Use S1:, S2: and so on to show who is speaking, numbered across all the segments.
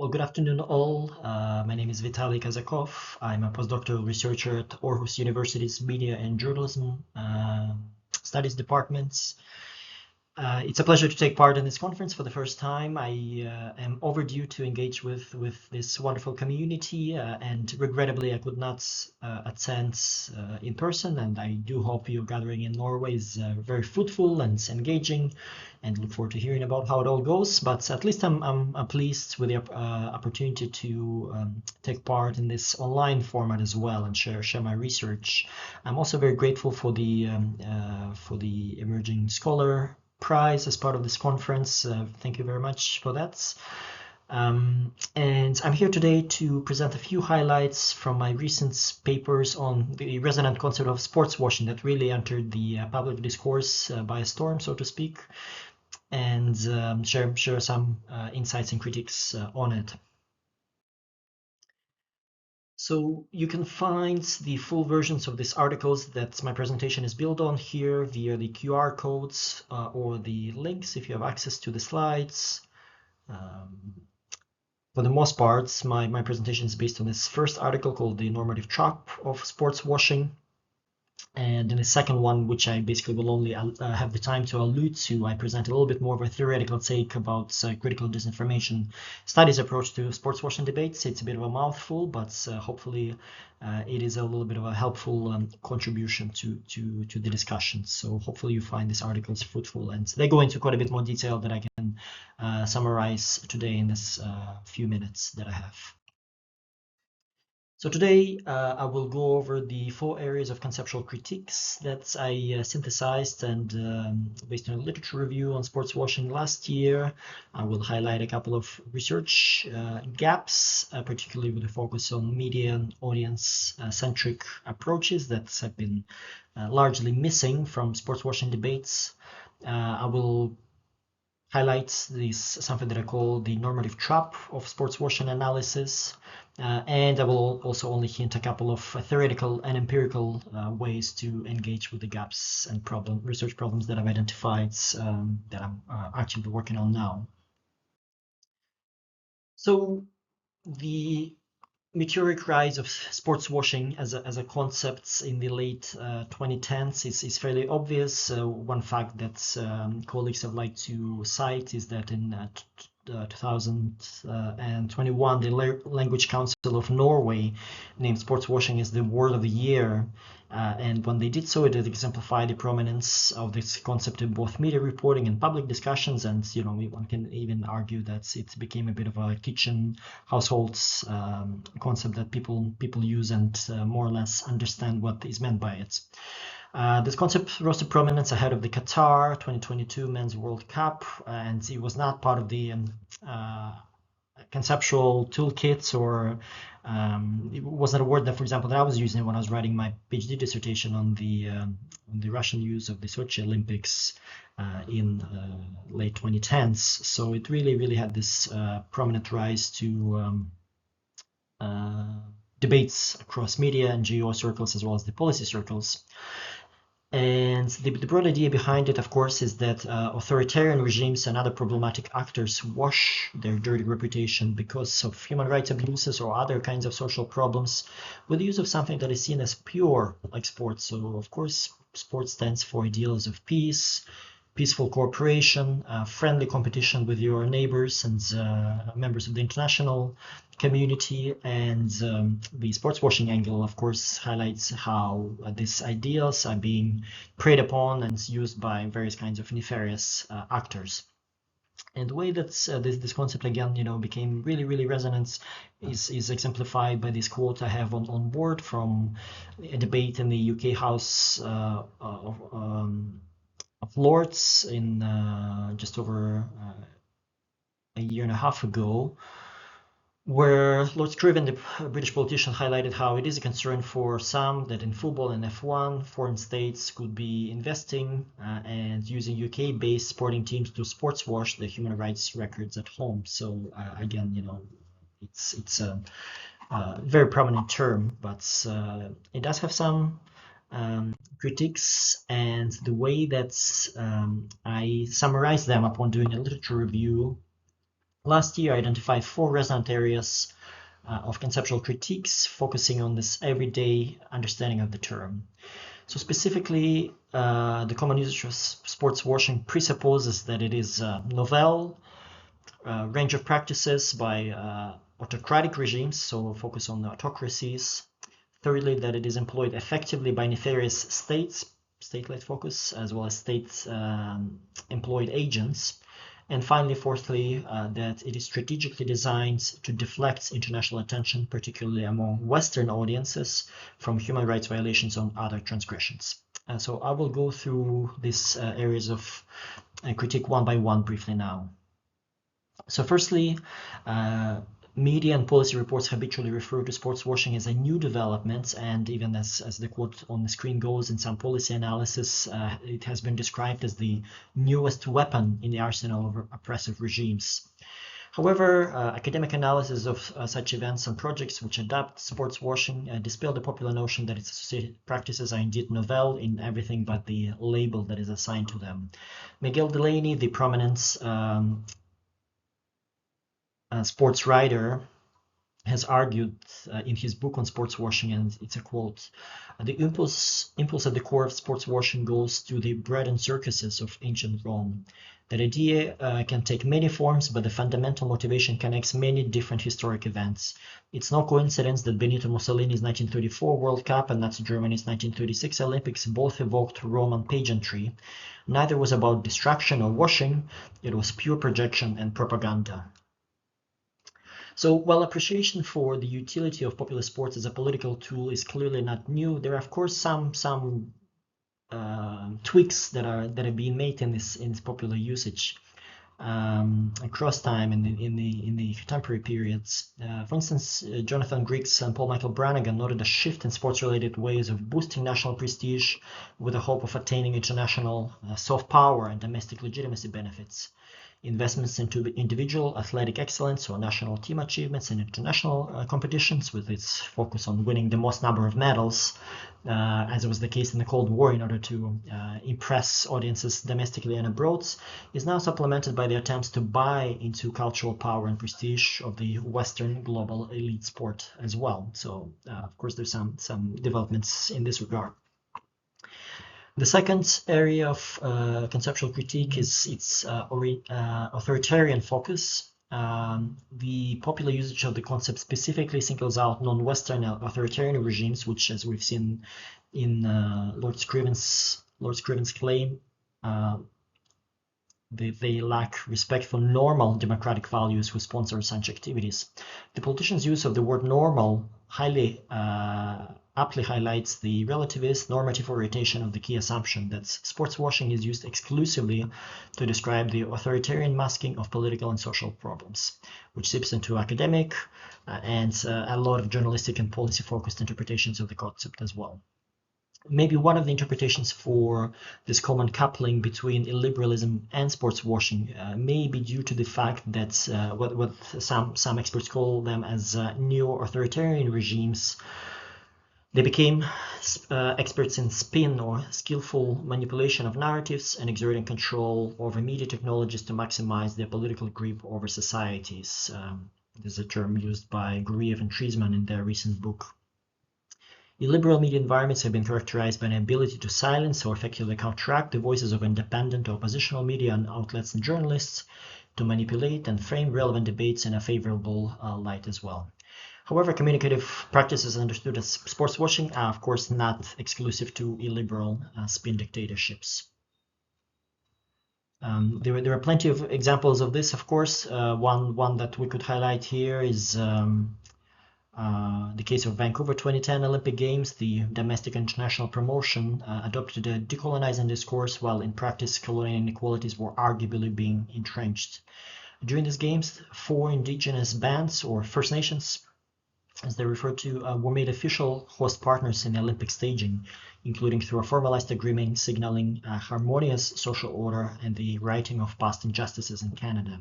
S1: Well, good afternoon, all. My name is Vitaly Kazakov. I'm a postdoctoral researcher at Aarhus University's Media and Journalism Studies departments. It's a pleasure to take part in this conference for the first time. I am overdue to engage with this wonderful community, and regrettably I could not attend in person, and I do hope your gathering in Norway is very fruitful and engaging, and look forward to hearing about how it all goes. But at least I'm pleased with the opportunity to take part in this online format as well and share my research. I'm also very grateful for the Emerging Scholar Prize as part of this conference. Thank you very much for that. And I'm here today to present a few highlights from my recent papers on the resonant concept of sports washing that really entered the public discourse by storm, so to speak, and share some insights and critiques on it. So you can find the full versions of these articles that my presentation is built on here via the QR codes or the links if you have access to the slides. For the most part, my presentation is based on this first article called The Normative Trap of Sports Washing. And in the second one, which I basically will only have the time to allude to, I present a little bit more of a theoretical take about critical disinformation studies approach to sports washing debates. It's a bit of a mouthful, but hopefully it is a little bit of a helpful contribution to the discussion. So hopefully you find these articles fruitful, and they go into quite a bit more detail that I can summarize today in this few minutes that I have. So today I will go over the 4 areas of conceptual critiques that I synthesized and based on a literature review on sports washing last year. I will highlight a couple of research gaps, particularly with a focus on media and audience-centric approaches that have been largely missing from sports washing debates. I will highlight something that I call the normative trap of sports washing analysis. And I will also only hint a couple of theoretical and empirical ways to engage with the gaps and research problems that I've identified that I'm actively working on now. So the meteoric rise of sports washing as a concept in the late 2010s is fairly obvious. One fact that colleagues have liked to cite is that in 2021, the Language Council of Norway named sports washing as the word of the year. And when they did so, it exemplified the prominence of this concept in both media reporting and public discussions. And one can even argue that it became a bit of a kitchen households concept that people use and more or less understand what is meant by it. This concept rose to prominence ahead of the Qatar 2022 Men's World Cup, and it was not part of the conceptual toolkits, or it wasn't a word that, for example, that I was using when I was writing my PhD dissertation on the Russian use of the Sochi Olympics in late 2010s. So it really had this prominent rise to debates across media and NGO circles as well as the policy circles. And the broad idea behind it, of course, is that authoritarian regimes and other problematic actors wash their dirty reputation because of human rights abuses or other kinds of social problems with the use of something that is seen as pure, like sports. So, of course, sports stands for ideals of peace, peaceful cooperation, friendly competition with your neighbors and members of the international community. And the sports washing angle, of course, highlights how these ideals are being preyed upon and used by various kinds of nefarious actors. And the way that this concept again, became really resonant is exemplified by this quote I have on board from a debate in the UK House of Lords in just over a year and a half ago, where Lord Scriven, the British politician, highlighted how it is a concern for some that in football and F1, foreign states could be investing and using UK-based sporting teams to sports wash the human rights records at home. So again, it's a very prominent term, but it does have some critiques, and the way that I summarize them upon doing a literature review Last year, I identified 4 resonant areas of conceptual critiques focusing on this everyday understanding of the term. So specifically, the common usage of sports washing presupposes that it is a novel range of practices by autocratic regimes, so focus on autocracies. Thirdly, that it is employed effectively by nefarious states, state-led focus, as well as state-employed agents. And finally, fourthly, that it is strategically designed to deflect international attention, particularly among Western audiences, from human rights violations on other transgressions. So I will go through these areas of critique one by one briefly now. So firstly, media and policy reports habitually refer to sports washing as a new development, and even as the quote on the screen goes, in some policy analysis, it has been described as the newest weapon in the arsenal of oppressive regimes. However, academic analysis of such events and projects which adopt sports washing dispel the popular notion that its associated practices are indeed novel in everything but the label that is assigned to them. Miguel Delaney, the prominent sports writer, has argued in his book on sports washing, and it's a quote, the impulse at the core of sports washing goes to the bread and circuses of ancient Rome. That idea can take many forms, but the fundamental motivation connects many different historic events. It's no coincidence that Benito Mussolini's 1934 World Cup and Nazi Germany's 1936 Olympics both evoked Roman pageantry. Neither was about destruction or washing, it was pure projection and propaganda. So while appreciation for the utility of popular sports as a political tool is clearly not new, there are of course some tweaks that have been made in this popular usage across time in the contemporary periods. For instance, Jonathan Griggs and Paul Michael Brannigan noted a shift in sports-related ways of boosting national prestige with the hope of attaining international soft power and domestic legitimacy benefits. Investments into individual athletic excellence or national team achievements in international competitions, with its focus on winning the most number of medals, as was the case in the Cold War in order to impress audiences domestically and abroad, is now supplemented by the attempts to buy into cultural power and prestige of the Western global elite sport as well. So, of course, there's some developments in this regard. The second area of conceptual critique is its authoritarian focus. The popular usage of the concept specifically singles out non-Western authoritarian regimes, which, as we've seen in Lord Scriven's claim, they lack respect for normal democratic values who sponsor such activities. The politicians' use of the word normal aptly highlights the relativist normative orientation of the key assumption that sports washing is used exclusively to describe the authoritarian masking of political and social problems, which seeps into academic and a lot of journalistic and policy-focused interpretations of the concept as well. Maybe one of the interpretations for this common coupling between illiberalism and sports washing may be due to the fact that what some experts call them as neo-authoritarian regimes, they became experts in spin or skillful manipulation of narratives and exerting control over media technologies to maximize their political grip over societies. This is a term used by Guriev and Treisman in their recent book. Illiberal media environments have been characterized by an ability to silence or effectively counteract the voices of independent or oppositional media and outlets and journalists, to manipulate and frame relevant debates in a favorable light as well. However, communicative practices understood as sports washing are, of course, not exclusive to illiberal spin dictatorships. There are plenty of examples of this, of course. One that we could highlight here is the case of Vancouver 2010 Olympic Games. The domestic and international promotion adopted a decolonizing discourse, while in practice colonial inequalities were arguably being entrenched. During these games, 4 indigenous bands, or First Nations, as they're referred to, were made official host partners in the Olympic staging. including through a formalized agreement signaling a harmonious social order and the righting of past injustices in Canada.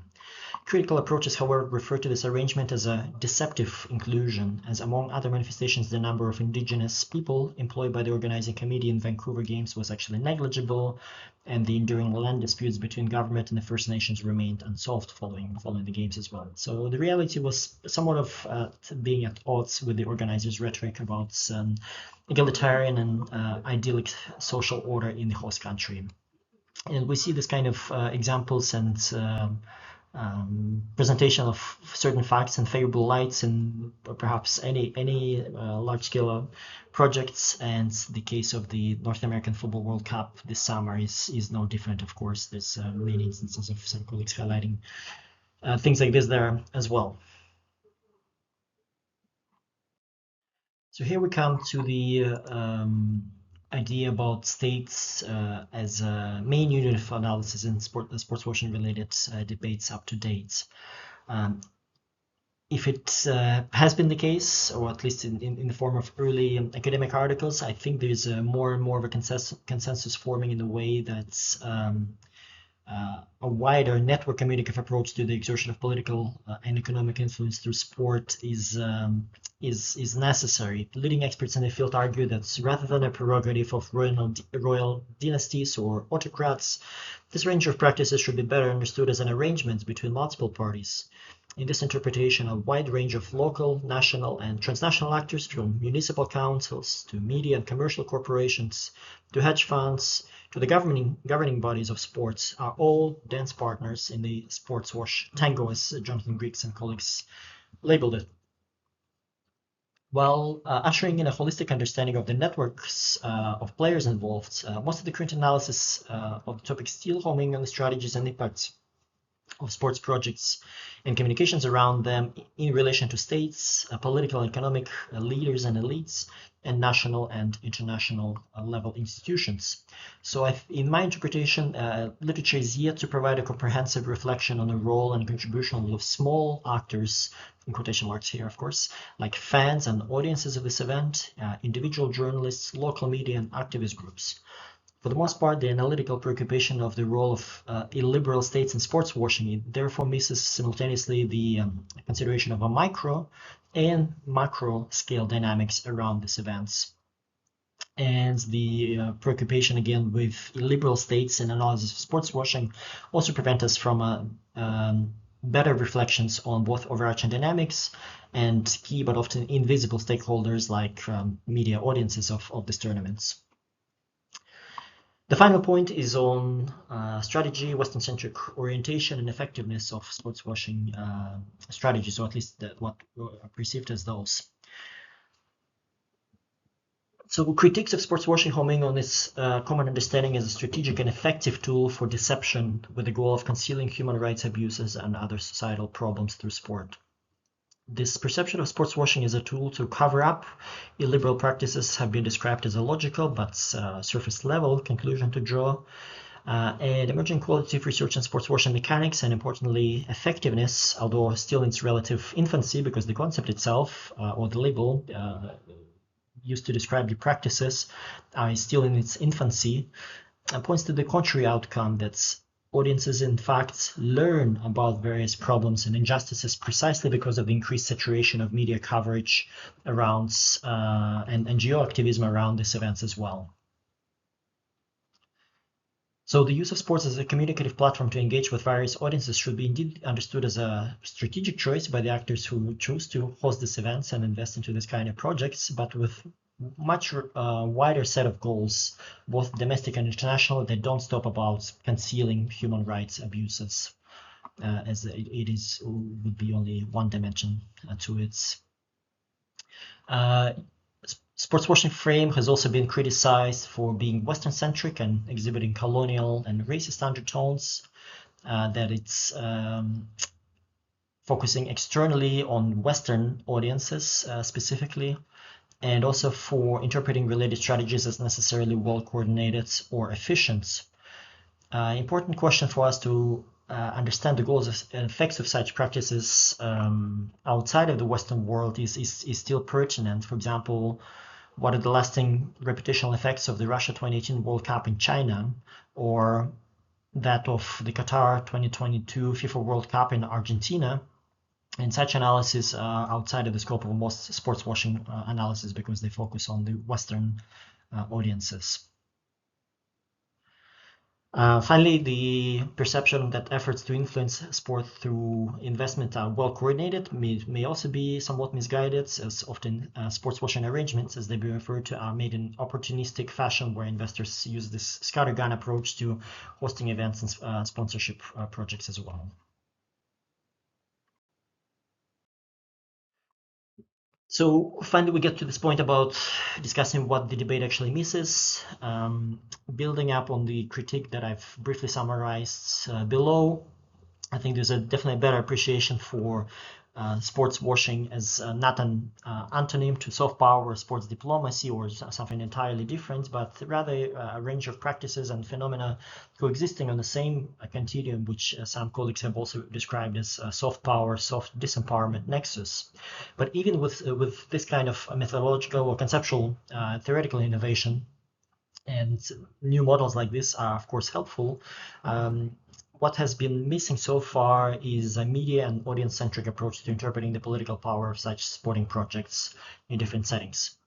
S1: Critical approaches, however, refer to this arrangement as a deceptive inclusion, as among other manifestations, the number of Indigenous people employed by the organizing committee in Vancouver Games was actually negligible, and the enduring land disputes between government and the First Nations remained unsolved following the Games as well. So the reality was somewhat of being at odds with the organizers' rhetoric about egalitarian and idyllic social order in the host country. And we see this kind of examples and presentation of certain facts in favorable lights in perhaps any large-scale projects, and the case of the North American Football World Cup this summer is no different. Of course, there's many instances of some colleagues highlighting things like this there as well. So here we come to the idea about states as a main unit of analysis in sports washing related debates up to date. If it has been the case, or at least in the form of early academic articles, I think there's more and more of a consensus forming in the way that a wider network communicative approach to the exertion of political and economic influence through sport is necessary. Leading experts in the field argue that rather than a prerogative of royal dynasties or autocrats, this range of practices should be better understood as an arrangement between multiple parties. In this interpretation, a wide range of local, national, and transnational actors, from municipal councils to media and commercial corporations to hedge funds to the governing bodies of sports, are all dance partners in the sports wash tango, as Jonathan Griggs and colleagues labeled it. While ushering in a holistic understanding of the networks of players involved, most of the current analysis of the topic still homing on the strategies and impacts of sports projects and communications around them in relation to states, political and economic leaders and elites, and national and international level institutions. So in my interpretation, literature is yet to provide a comprehensive reflection on the role and contribution of small actors, in quotation marks here, of course, like fans and audiences of this event, individual journalists, local media, and activist groups. For the most part, the analytical preoccupation of the role of illiberal states in sports washing therefore misses simultaneously the consideration of a micro and macro scale dynamics around these events. And the preoccupation again with illiberal states and analysis of sports washing also prevent us from better reflections on both overarching dynamics and key but often invisible stakeholders like media audiences of these tournaments. The final point is on strategy, Western-centric orientation, and effectiveness of sports washing strategies, or at least what are perceived as those. So critiques of sports washing homing on its common understanding as a strategic and effective tool for deception with the goal of concealing human rights abuses and other societal problems through sport. This perception of sports washing as a tool to cover up illiberal practices have been described as a logical but surface level conclusion to draw. And emerging qualitative research in sports washing mechanics and importantly effectiveness, although still in its relative infancy because the concept itself or the label used to describe the practices is still in its infancy, points to the contrary outcome, that audiences in fact learn about various problems and injustices precisely because of the increased saturation of media coverage around and NGO activism around these events as well. So the use of sports as a communicative platform to engage with various audiences should be indeed understood as a strategic choice by the actors who choose to host these events and invest into this kind of projects, but with much wider set of goals, both domestic and international, that don't stop about concealing human rights abuses, as it would be only one dimension to its. Sports washing frame has also been criticized for being Western-centric and exhibiting colonial and racist undertones, that it's focusing externally on Western audiences specifically, and also for interpreting related strategies as necessarily well-coordinated or efficient. Important question for us to understand the goals and effects of such practices outside of the Western world is still pertinent. For example, what are the lasting reputational effects of the Russia 2018 World Cup in China, or that of the Qatar 2022 FIFA World Cup in Argentina. And such analysis are outside of the scope of most sports washing analysis because they focus on the Western audiences. Finally, the perception that efforts to influence sport through investment are well coordinated may also be somewhat misguided, as often sports washing arrangements, as they be referred to, are made in opportunistic fashion where investors use this scattergun approach to hosting events and sponsorship projects as well. So finally, we get to this point about discussing what the debate actually misses. Building up on the critique that I've briefly summarized below, I think there's definitely a better appreciation for sports washing as not an antonym to soft power or sports diplomacy or something entirely different, but rather a range of practices and phenomena coexisting on the same continuum, which some colleagues have also described as soft power, soft disempowerment nexus. But even with this kind of methodological or conceptual theoretical innovation, and new models like this are of course helpful, what has been missing so far is a media and audience-centric approach to interpreting the political power of such sporting projects in different settings.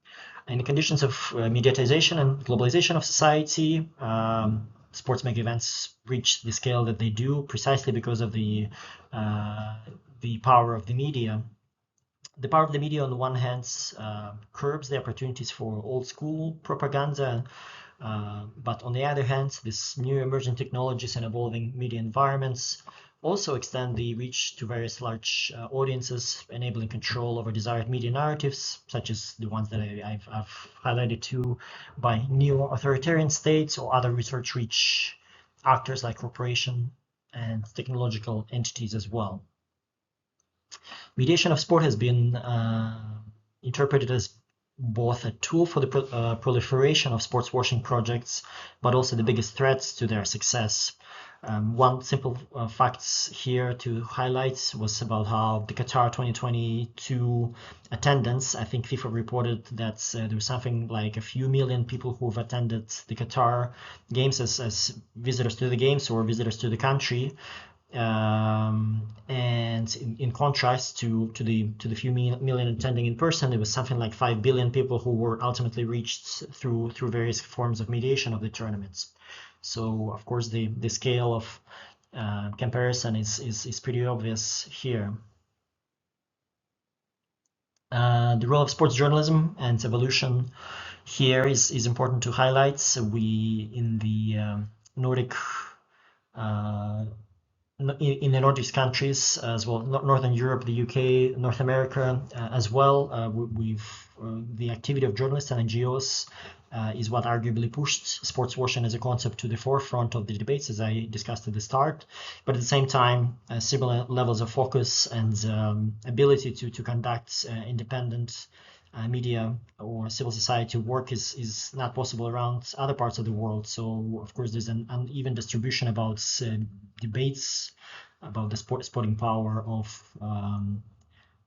S1: In the conditions of mediatization and globalization of society, sports mega events reach the scale that they do precisely because of the power of the media. The power of the media, on the one hand, curbs the opportunities for old school propaganda. But on the other hand, these new emerging technologies and evolving media environments also extend the reach to various large audiences, enabling control over desired media narratives, such as the ones that I've highlighted too, by neo-authoritarian states or other research-rich actors like corporations and technological entities as well. Mediation of sport has been interpreted as both a tool for the proliferation of sports washing projects, but also the biggest threats to their success. One simple facts here to highlight was about how the Qatar 2022 attendance, I think FIFA reported that there was something like a few million people who have attended the Qatar games as visitors to the games or visitors to the country. And in contrast to the few million attending in person, it was something like 5 billion people who were ultimately reached through various forms of mediation of the tournaments. So of course the scale of comparison is pretty obvious here. The role of sports journalism and its evolution here is important to highlight. So we in the Nordic in the Nordic countries as well, Northern Europe, the UK, North America as well, the activity of journalists and NGOs is what arguably pushed sports washing as a concept to the forefront of the debates, as I discussed at the start. But at the same time, similar levels of focus and ability to conduct independent media or civil society work is not possible around other parts of the world. So of course there's an uneven distribution about debates about the sporting power of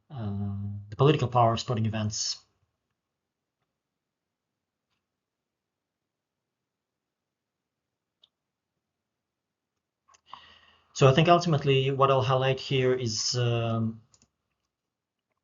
S1: the political power of sporting events. So I think ultimately what I'll highlight here is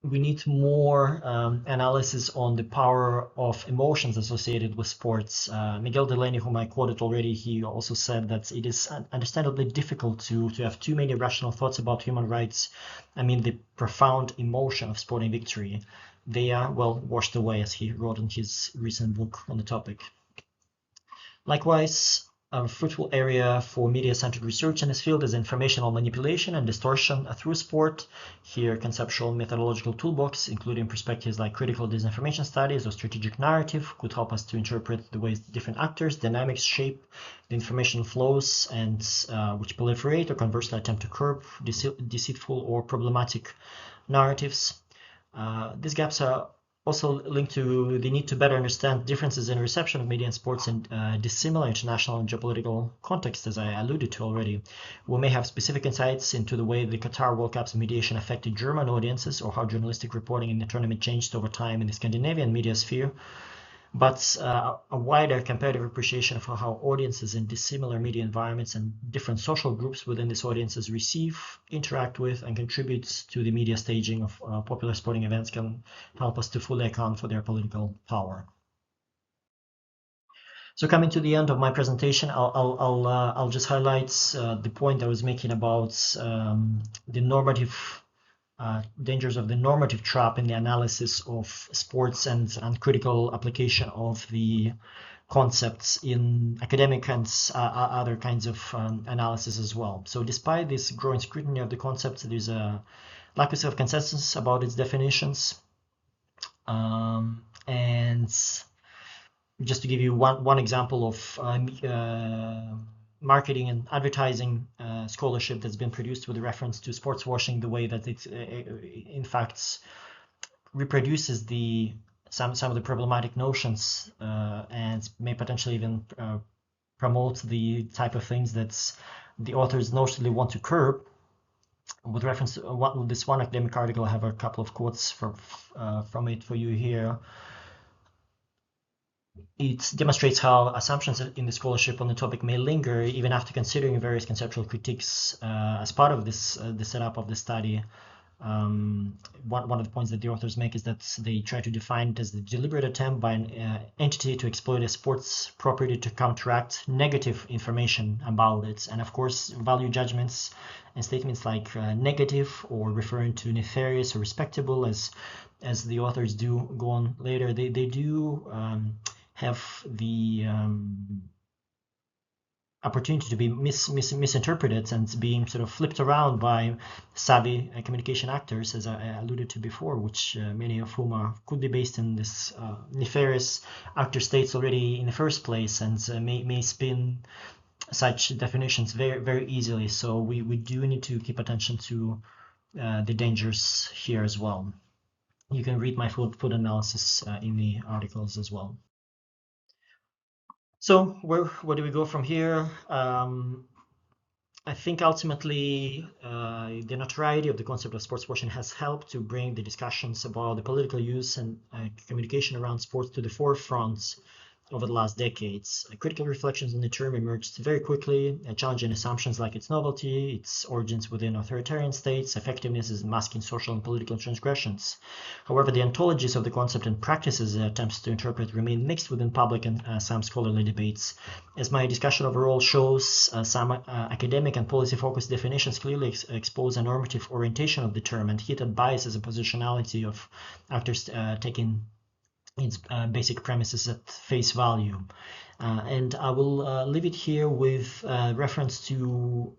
S1: we need more analysis on the power of emotions associated with sports. Miguel Delaney, whom I quoted already, he also said that it is understandably difficult to have too many rational thoughts about human rights. I mean, the profound emotion of sporting victory, they are well washed away, as he wrote in his recent book on the topic. Likewise, a fruitful area for media-centered research in this field is informational manipulation and distortion through sport. Here, conceptual methodological toolbox, including perspectives like critical disinformation studies or strategic narrative, could help us to interpret the ways different actors, dynamics shape the information flows and which proliferate or conversely attempt to curb deceitful or problematic narratives. These gaps are also linked to the need to better understand differences in reception of media and sports in dissimilar international and geopolitical contexts, as I alluded to already. We may have specific insights into the way the Qatar World Cup's mediation affected German audiences or how journalistic reporting in the tournament changed over time in the Scandinavian media sphere. but a wider comparative appreciation of how audiences in dissimilar media environments and different social groups within these audiences receive, interact with, and contribute to the media staging of popular sporting events can help us to fully account for their political power. So coming to the end of my presentation, I'll just highlight the point I was making about the normative dangers of the normative trap in the analysis of sports and critical application of the concepts in academic and other kinds of analysis as well. So despite this growing scrutiny of the concepts, there's a lack of consensus about its definitions. And just to give you one example of marketing and advertising scholarship that's been produced with reference to sports washing, the way that it in fact reproduces some of the problematic notions and may potentially even promote the type of things that the authors notionally want to curb. With reference to this one academic article, I have a couple of quotes from it for you here. It demonstrates how assumptions in the scholarship on the topic may linger even after considering various conceptual critiques as part of this the setup of the study. One of the points that the authors make is that they try to define it as the deliberate attempt by an entity to exploit a sports property to counteract negative information about it. And of course, value judgments and statements like negative or referring to nefarious or respectable, as the authors do go on later, they do have the opportunity to be misinterpreted and being sort of flipped around by savvy communication actors, as I alluded to before, which many of whom could be based in this nefarious actor states already in the first place, and may spin such definitions very, very easily. So we do need to keep attention to the dangers here as well. You can read my full analysis in the articles as well. So where do we go from here? I think ultimately the notoriety of the concept of sports washing has helped to bring the discussions about the political use and communication around sports to the forefront over the last decades. Critical reflections on the term emerged very quickly, challenging assumptions like its novelty, its origins within authoritarian states, effectiveness as masking social and political transgressions. However, the ontologies of the concept and practices it attempts to interpret remain mixed within public and some scholarly debates. As my discussion overall shows, some academic and policy-focused definitions clearly expose a normative orientation of the term and heated biases and positionality of actors taking its basic premises at face value. And I will leave it here with reference to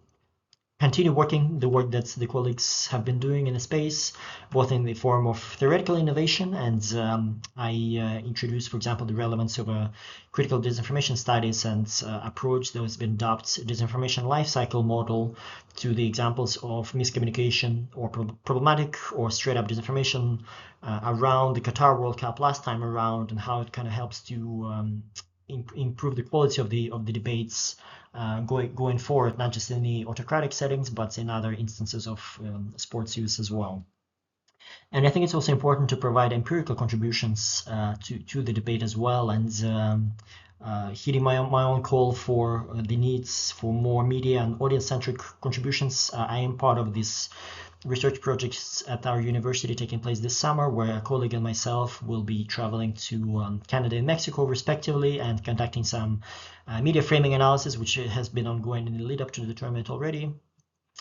S1: continue working the work that the colleagues have been doing in the space, both in the form of theoretical innovation, and I introduced, for example, the relevance of critical disinformation studies and approach that has been adopted disinformation lifecycle model to the examples of miscommunication or problematic or straight up disinformation around the Qatar World Cup last time around, and how it kind of helps to improve the quality of the debates going forward, not just in the autocratic settings, but in other instances of sports use as well. And I think it's also important to provide empirical contributions to the debate as well, and heeding my own call for the needs for more media and audience-centric contributions. I am part of this research projects at our university taking place this summer, where a colleague and myself will be traveling to Canada and Mexico respectively and conducting some media framing analysis, which has been ongoing in the lead up to the tournament already,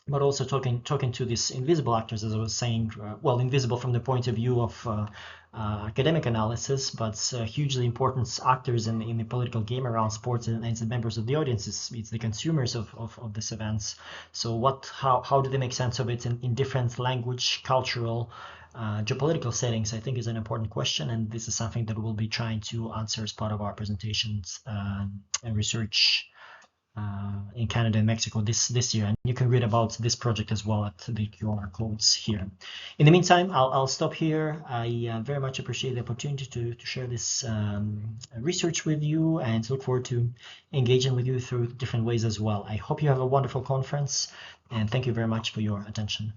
S1: but also talking to these invisible actors, as I was saying, well, invisible from the point of view of academic analysis, but hugely important actors in the political game around sports, and the members of the audience. It's the consumers of these events. So how do they make sense of it in different language, cultural, geopolitical settings, I think is an important question, and this is something that we'll be trying to answer as part of our presentations and research in Canada and Mexico this year. And you can read about this project as well at the QR codes here. In the meantime, I'll stop here. I very much appreciate the opportunity to share this research with you, and look forward to engaging with you through different ways as well. I hope you have a wonderful conference, and thank you very much for your attention.